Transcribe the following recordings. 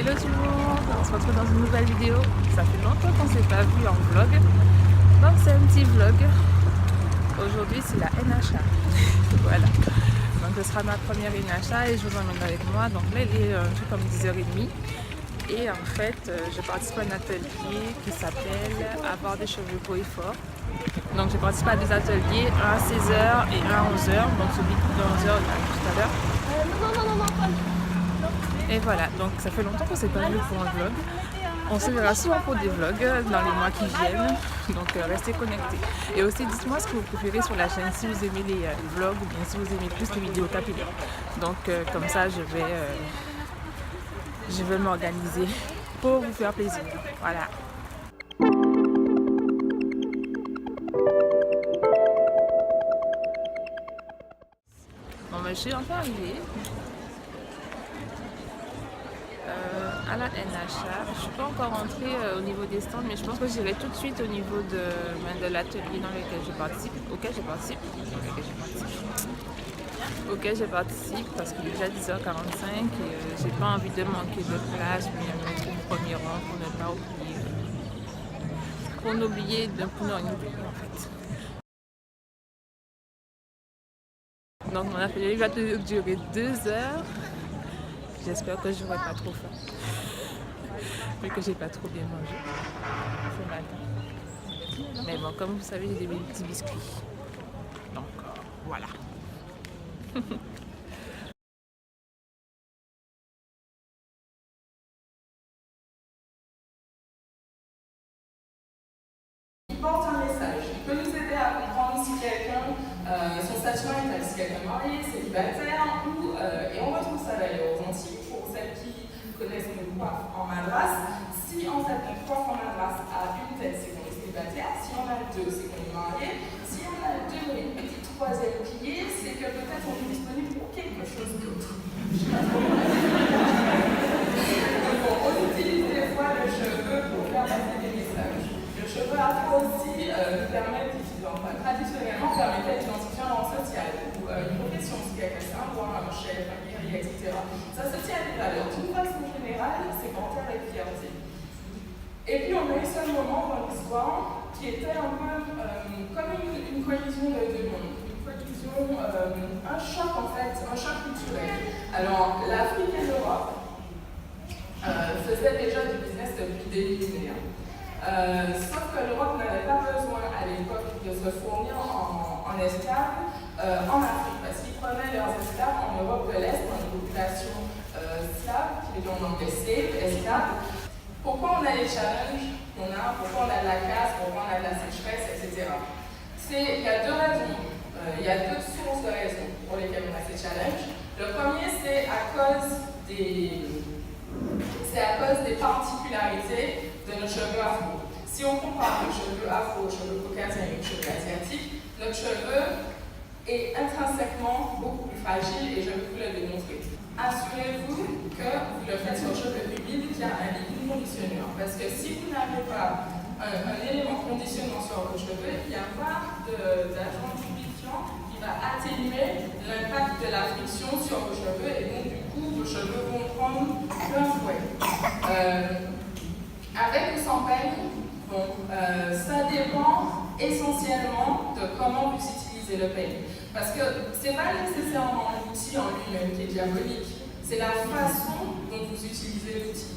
Hello tout le monde, on se retrouve dans une nouvelle vidéo. Ça fait longtemps qu'on ne s'est pas vu en vlog, donc c'est un petit vlog. Aujourd'hui c'est la NHA, voilà. Donc ce sera ma première NHA et je vous emmène avec moi. Donc là il est un peu comme 10h30 et en fait je participe à un atelier qui s'appelle Avoir des cheveux beaux et forts. Donc j'ai participé à deux ateliers, un à 16h et un à 11h, donc celui de 11h il arrive tout à l'heure. Et voilà, donc ça fait longtemps qu'on ne s'est pas vu pour un vlog. On se verra souvent pour des vlogs dans les mois qui viennent, donc restez connectés. Et aussi dites-moi ce que vous préférez sur la chaîne, si vous aimez les vlogs ou bien si vous aimez plus les vidéos capillaires. Donc comme ça je vais m'organiser pour vous faire plaisir. Voilà. Bon, je suis enfin arrivée à la NHA. Je ne suis pas encore rentrée au niveau des stands, mais je pense que j'irai tout de suite au niveau de l'atelier auquel je participe parce qu'il est déjà 10h45 et j'ai pas envie de manquer de place, mais me mettre au premier rang pour ne pas oublier, pour ne rien oublier en fait. Donc mon atelier va durer 2 heures. J'espère que je n'aurai pas trop faim. Mais que j'ai pas trop bien mangé ce matin. Mais bon, comme vous savez, j'ai des petits biscuits. Donc voilà. Il porte un message. Il peut nous aider à comprendre si quelqu'un, son statut marital, si quelqu'un est marié, célibataire, et on retrouve ça d'ailleurs aux Antilles, pour celles qui connaissent nos coiffes en madras. Si en fait notre coiffe en madras a une tête, c'est qu'on est célibataire. Si on a deux, c'est qu'on est marié. Si on a deux et une petite troisième pliée, c'est que peut-être on est disponible pour quelque chose d'autre. Bon, on utilise des fois le cheveu pour faire passer des messages. Le cheveu afro aussi traditionnellement permettait d'identifier un rang social ou une profession, si quelqu'un c'est un roi, un chef, un guerrier, etc. Ça se tient à des valeurs. D'une façon générale, c'est porté avec fierté. Et puis on a eu ce moment dans l'histoire qui était un peu comme une collision de deux mondes, une collision, un choc en fait, un choc culturel. Alors l'Afrique et l'Europe faisaient déjà du business depuis des millénaires. Sauf que l'Europe n'avait pas besoin à l'époque de se fournir en esclaves en Afrique, parce qu'ils prenaient leurs esclaves en Europe de l'Est, dans une population slave, qui est en anglais esclaves. Pourquoi on a les challenges pourquoi on a de la casse, pourquoi on a de la sécheresse, etc. Il y a deux raisons, il y a deux sources de raisons pour lesquelles on a ces challenges. Le premier, c'est à cause des particularités de nos cheveux afro. Si on compare le cheveu afro au cheveu caucasien et au cheveu asiatique, notre cheveu est intrinsèquement beaucoup plus fragile et je vais vous le démontrer. Assurez-vous que vous le faites sur cheveux humides qui a un liquide conditionneur. Parce que si vous n'avez pas un élément conditionnant sur vos cheveux, il n'y a pas d'agent lubrifiant qui va atténuer l'impact de la friction sur vos cheveux et donc du coup vos cheveux vont prendre plein fouet. Avec ou sans peigne, ça dépend essentiellement de comment vous utilisez le peigne. Parce que ce n'est pas nécessairement l'outil en lui-même qui est diabolique, c'est la façon dont vous utilisez l'outil.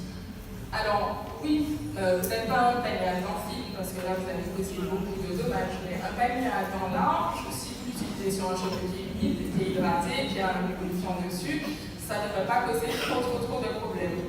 Alors, oui, vous n'êtes pas un peigne à dents fines, parce que là vous allez causer beaucoup de dommages, mais un peigne à dents larges, si vous l'utilisez sur un cheveu qui est humide, qui est hydraté, qui a un lubrifiant dessus, ça ne devrait pas causer trop de problèmes.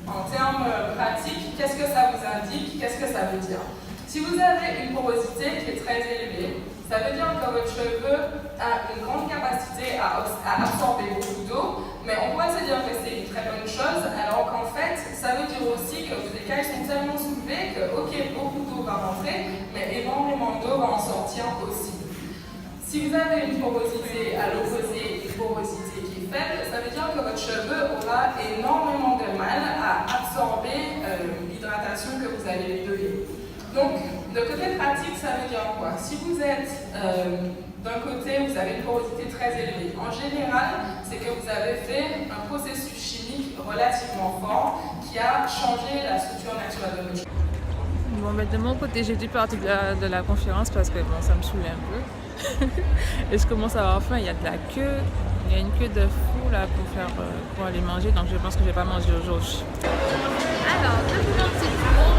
En termes pratiques, qu'est-ce que ça vous indique? Qu'est-ce que ça veut dire? Si vous avez une porosité qui est très élevée, ça veut dire que votre cheveu a une grande capacité à absorber beaucoup d'eau, mais on pourrait se dire que c'est une très bonne chose, alors qu'en fait, ça veut dire aussi que vos écailles sont tellement soulevées que, ok, beaucoup d'eau va rentrer, mais énormément d'eau va en sortir aussi. Si vous avez une porosité à l'opposé, une porosité qui est faible, ça veut dire que votre cheveu aura énormément de mal à absorber l'hydratation que vous allez lui donner. Donc, de côté pratique, ça veut dire quoi? Si vous êtes d'un côté, vous avez une porosité très élevée. En général, c'est que vous avez fait un processus chimique relativement fort qui va changer la structure naturelle de votre cheveu. Bon, ben, de mon côté, j'ai dû partir de la conférence parce que bon, ça me saoulait un peu. Et je commence à avoir faim, il y a de la queue. Il y a une queue de fou là pour aller manger, donc je pense que je vais pas manger aujourd'hui. Alors, depuis mon petit tour,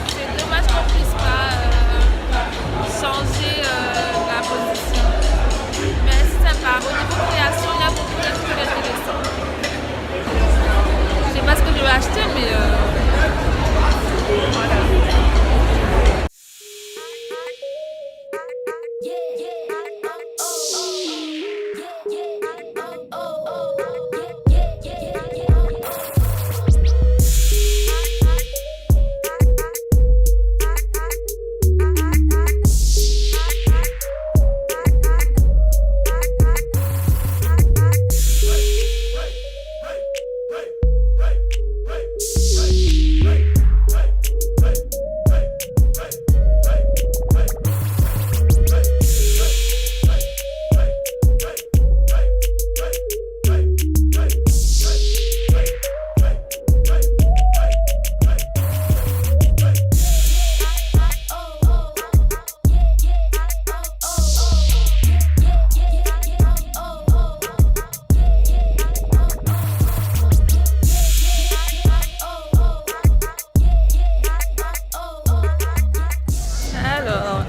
c'est dommage qu'on puisse pas changer la position. Mais c'est sympa. Au niveau création, il y a beaucoup de trucs intéressants. Je sais pas ce que je vais acheter, mais voilà.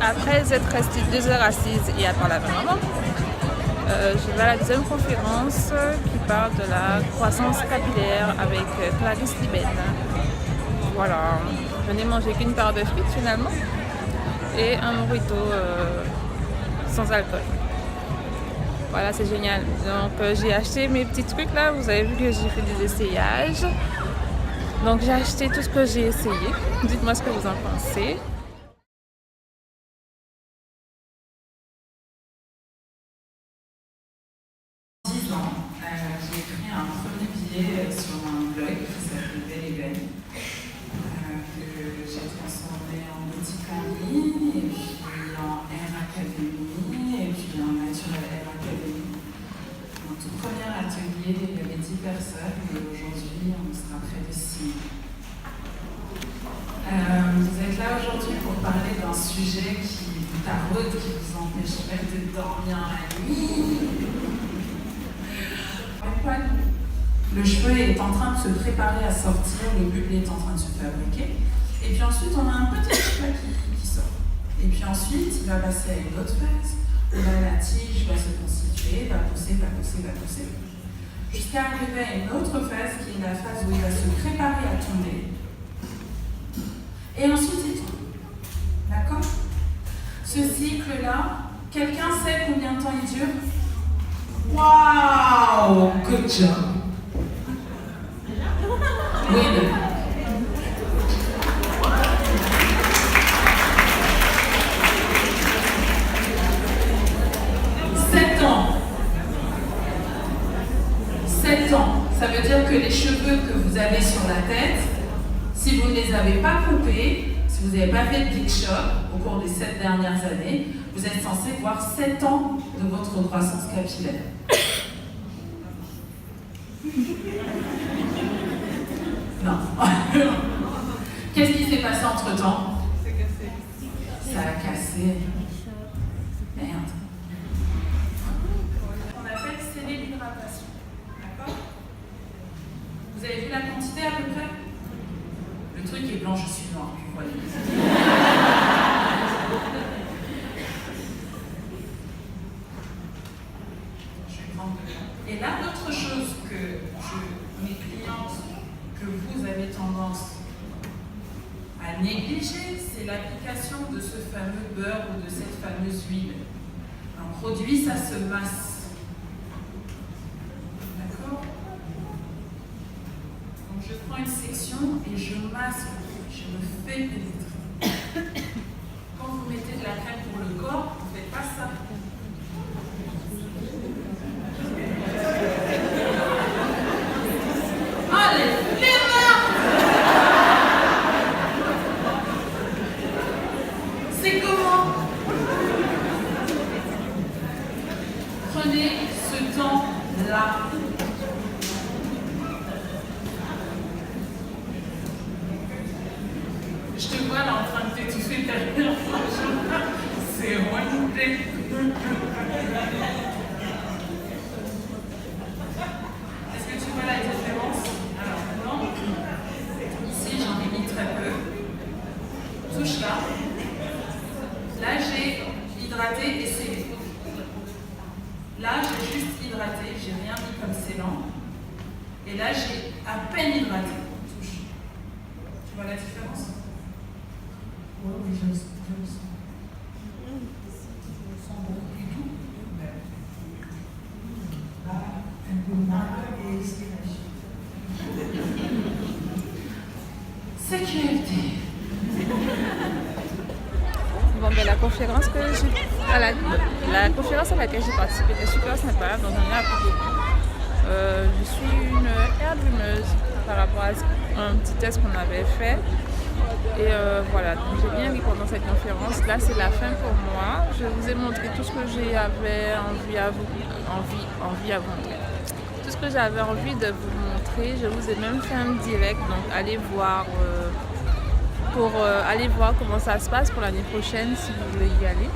Après être restée 2 heures assise et à parler avec maman, je vais à la deuxième conférence qui parle de la croissance capillaire avec Clarisse Liben. Voilà, je n'ai mangé qu'une part de frites finalement et un mojito sans alcool. Voilà, c'est génial. Donc j'ai acheté mes petits trucs là, vous avez vu que j'ai fait des essayages. Donc j'ai acheté tout ce que j'ai essayé. Dites-moi ce que vous en pensez. J'ai écrit un premier billet sur un blog qui s'appelle Belle et Belle, que j'ai transformé en boutique en ligne, et puis en Hair Academy, et puis en Natural Hair Academy. Mon tout premier atelier, il y avait 10 personnes, et aujourd'hui, on sera près de 6. Vous êtes là aujourd'hui pour parler d'un sujet qui vous taraude, qui vous empêcherait de dormir la nuit. Le cheveu est en train de se préparer à sortir, le bubble est en train de se fabriquer. Et puis ensuite, on a un petit cheveu qui sort. Et puis ensuite, il va passer à une autre phase, où là, la tige va se constituer, va pousser, jusqu'à arriver à une autre phase qui est la phase où il va se préparer à tomber. Et ensuite, il tombe. D'accord? Ce cycle-là, quelqu'un sait combien de temps il dure? Wow! Good job! Oui. 7 ans. 7 ans. Ça veut dire que les cheveux que vous avez sur la tête, si vous ne les avez pas coupés, si vous n'avez pas fait de big shop au cours des 7 dernières années, vous êtes censé voir 7 ans de votre croissance capillaire. Non. Qu'est-ce qui s'est passé entre-temps? Ça a cassé. Merde. On appelle cellulhydratation. D'accord? Vous avez vu la quantité à peu près? Le truc est blanc, je suis noir, vous voyez. Et là, l'autre chose que mes clientes, que vous avez tendance à négliger, c'est l'application de ce fameux beurre ou de cette fameuse huile. Un produit, ça se masse. D'accord? Donc je prends une section et je masse, je me fais pénétrer. Quand vous mettez de la crème pour le corps, vous ne faites pas ça. C'est comment? Prenez ce temps-là. supérieur, c'est remonté. Est-ce que tu vois la différence? Alors maintenant, ici j'en ai mis très peu. Touche là. Là j'ai hydraté et scellé. Là j'ai juste hydraté, j'ai rien mis comme scellant. Et là j'ai à peine hydraté. Touche. Tu vois la différence? Oui, je le sens. Je le sens beaucoup plus doux. Là, un peu mal et expiration. Sécurité. Bon, ben, la conférence la conférence à laquelle j'ai participé était super sympa, donc j'en ai appris beaucoup. Je suis une airdreameuse par rapport à un petit test qu'on avait fait. Et voilà, donc j'ai bien ri pendant cette conférence. Là, c'est la fin pour moi. Je vous ai montré tout ce que j'avais envie à vous montrer. Tout ce que j'avais envie de vous montrer, je vous ai même fait un direct, donc allez voir aller voir comment ça se passe pour l'année prochaine si vous voulez y aller.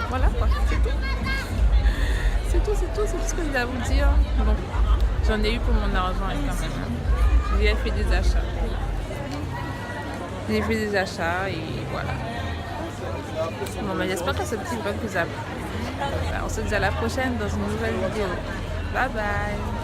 Voilà quoi, c'est tout. C'est tout ce que j'ai à vous dire. Bon, j'en ai eu pour mon argent quand même. J'ai fait des achats. J'ai fait des achats et voilà. Bon, mais j'espère que ce petit vlog vous a plu. On se dit à la prochaine dans une nouvelle vidéo. Bye bye.